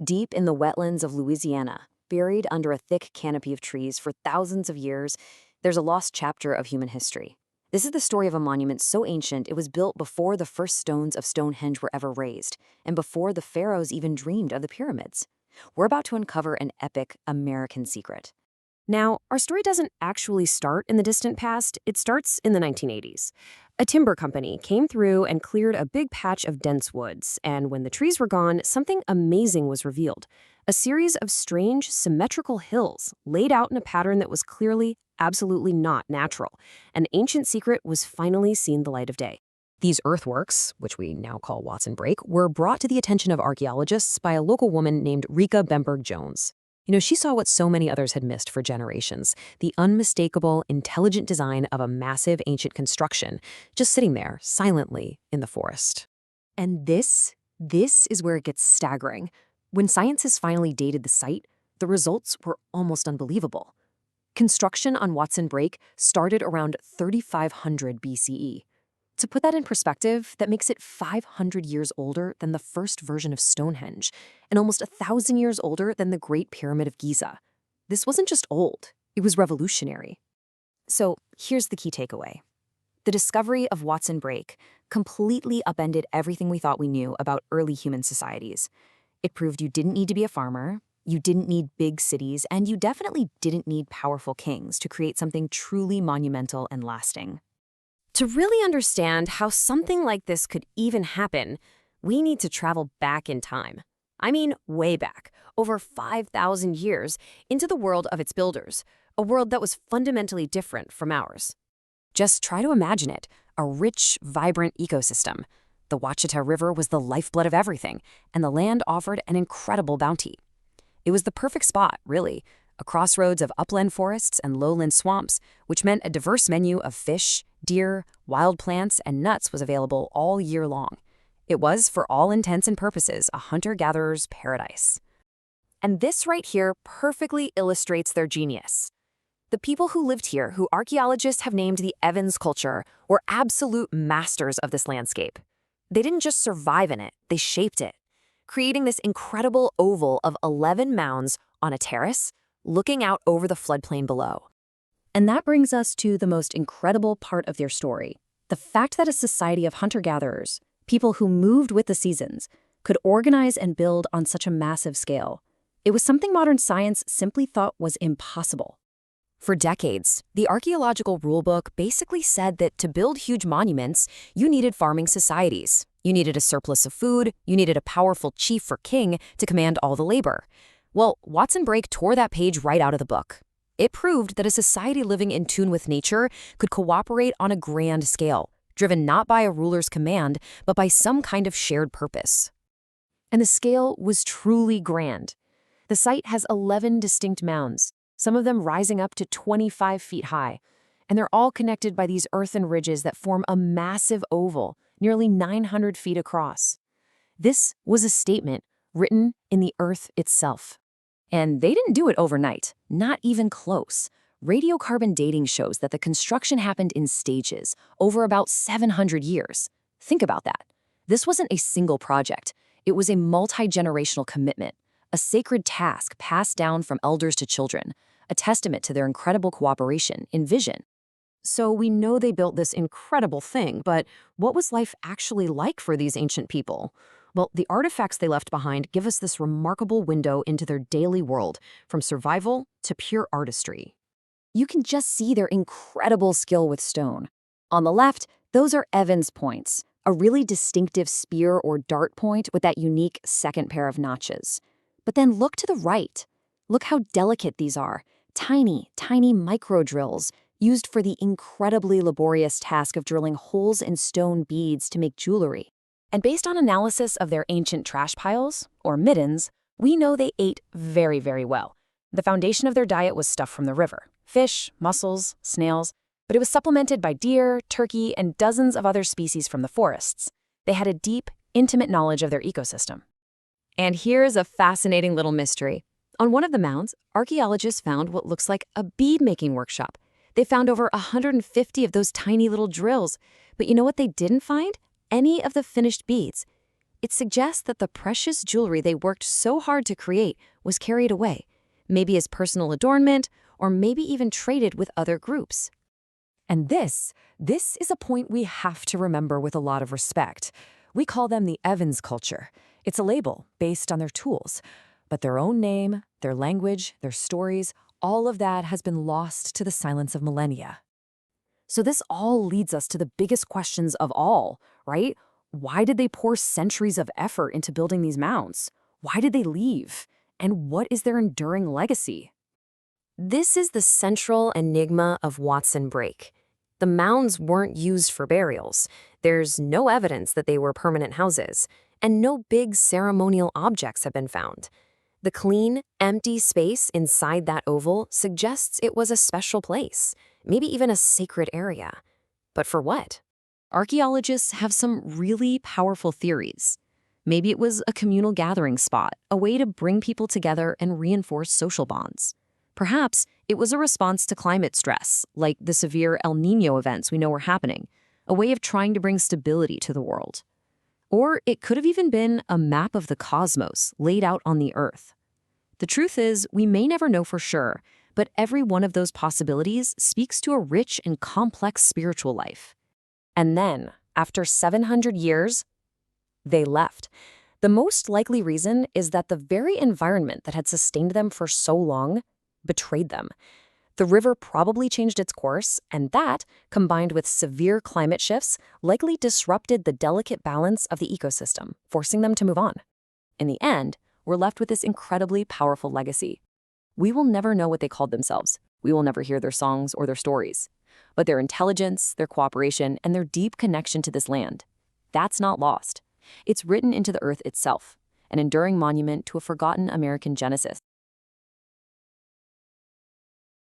Deep in the wetlands of Louisiana, buried under a thick canopy of trees for thousands of years, there's a lost chapter of human history. This is the story of a monument so ancient it was built before the first stones of Stonehenge were ever raised, and before the pharaohs even dreamed of the pyramids. We're about to uncover an epic American secret. Now, our story doesn't actually start in the distant past, it starts in the 1980s. A timber company came through and cleared a big patch of dense woods, and when the trees were gone, something amazing was revealed. A series of strange, symmetrical hills laid out in a pattern that was clearly, absolutely not natural. An ancient secret was finally seen the light of day. These earthworks, which we now call Watson Brake, were brought to the attention of archaeologists by a local woman named Rika Bemberg-Jones. She saw what so many others had missed for generations, the unmistakable, intelligent design of a massive ancient construction, just sitting there, silently, in the forest. And this is where it gets staggering. When scientists finally dated the site, the results were almost unbelievable. Construction on Watson Brake started around 3500 BCE. To put that in perspective, that makes it 500 years older than the first version of Stonehenge, and almost 1,000 years older than the Great Pyramid of Giza. This wasn't just old, it was revolutionary. So here's the key takeaway. The discovery of Watson Brake completely upended everything we thought we knew about early human societies. It proved you didn't need to be a farmer, you didn't need big cities, and you definitely didn't need powerful kings to create something truly monumental and lasting. To really understand how something like this could even happen, we need to travel back in time. I mean, way back, over 5,000 years, into the world of its builders, a world that was fundamentally different from ours. Just try to imagine it, a rich, vibrant ecosystem. The Ouachita River was the lifeblood of everything, and the land offered an incredible bounty. It was the perfect spot, really, a crossroads of upland forests and lowland swamps, which meant a diverse menu of fish, deer, wild plants, and nuts was available all year long. It was, for all intents and purposes, a hunter-gatherer's paradise. And this right here perfectly illustrates their genius. The people who lived here, who archaeologists have named the Evans culture, were absolute masters of this landscape. They didn't just survive in it, they shaped it, creating this incredible oval of 11 mounds on a terrace, looking out over the floodplain below. And that brings us to the most incredible part of their story, the fact that a society of hunter-gatherers, people who moved with the seasons, could organize and build on such a massive scale. It was something modern science simply thought was impossible. For decades, the archaeological rulebook basically said that to build huge monuments, you needed farming societies. You needed a surplus of food, you needed a powerful chief or king to command all the labor. Well, Watson Brake tore that page right out of the book. It proved that a society living in tune with nature could cooperate on a grand scale, driven not by a ruler's command, but by some kind of shared purpose. And the scale was truly grand. The site has 11 distinct mounds, some of them rising up to 25 feet high, and they're all connected by these earthen ridges that form a massive oval, nearly 900 feet across. This was a statement written in the earth itself. And they didn't do it overnight, not even close. Radiocarbon dating shows that the construction happened in stages, over about 700 years. Think about that. This wasn't a single project. It was a multi-generational commitment, a sacred task passed down from elders to children, a testament to their incredible cooperation in vision. So we know they built this incredible thing, but what was life actually like for these ancient people? Well, the artifacts they left behind give us this remarkable window into their daily world, from survival to pure artistry. You can just see their incredible skill with stone. On the left, those are Evans points, a really distinctive spear or dart point with that unique second pair of notches. But then look to the right. Look how delicate these are. Tiny, tiny micro drills used for the incredibly laborious task of drilling holes in stone beads to make jewelry. And based on analysis of their ancient trash piles, or middens, we know they ate very, very well. The foundation of their diet was stuff from the river, fish, mussels, snails, but it was supplemented by deer, turkey, and dozens of other species from the forests. They had a deep, intimate knowledge of their ecosystem. And here's a fascinating little mystery. On one of the mounds, archaeologists found what looks like a bead-making workshop. They found over 150 of those tiny little drills. But you know what they didn't find? Any of the finished beads. It suggests that the precious jewelry they worked so hard to create was carried away, maybe as personal adornment, or maybe even traded with other groups. And this is a point we have to remember with a lot of respect. We call them the Evans culture. It's a label based on their tools. But their own name, their language, their stories, all of that has been lost to the silence of millennia. So this all leads us to the biggest questions of all, right? Why did they pour centuries of effort into building these mounds? Why did they leave? And what is their enduring legacy? This is the central enigma of Watson Break. The mounds weren't used for burials. There's no evidence that they were permanent houses, and no big ceremonial objects have been found. The clean, empty space inside that oval suggests it was a special place, maybe even a sacred area. But for what? Archaeologists have some really powerful theories. Maybe it was a communal gathering spot, a way to bring people together and reinforce social bonds. Perhaps it was a response to climate stress, like the severe El Niño events we know were happening, a way of trying to bring stability to the world. Or it could have even been a map of the cosmos laid out on the Earth. The truth is, we may never know for sure, but every one of those possibilities speaks to a rich and complex spiritual life. And then, after 700 years, they left. The most likely reason is that the very environment that had sustained them for so long betrayed them. The river probably changed its course, and that, combined with severe climate shifts, likely disrupted the delicate balance of the ecosystem, forcing them to move on. In the end, we're left with this incredibly powerful legacy. We will never know what they called themselves. We will never hear their songs or their stories. But their intelligence, their cooperation, and their deep connection to this land, that's not lost. It's written into the earth itself, an enduring monument to a forgotten American genesis.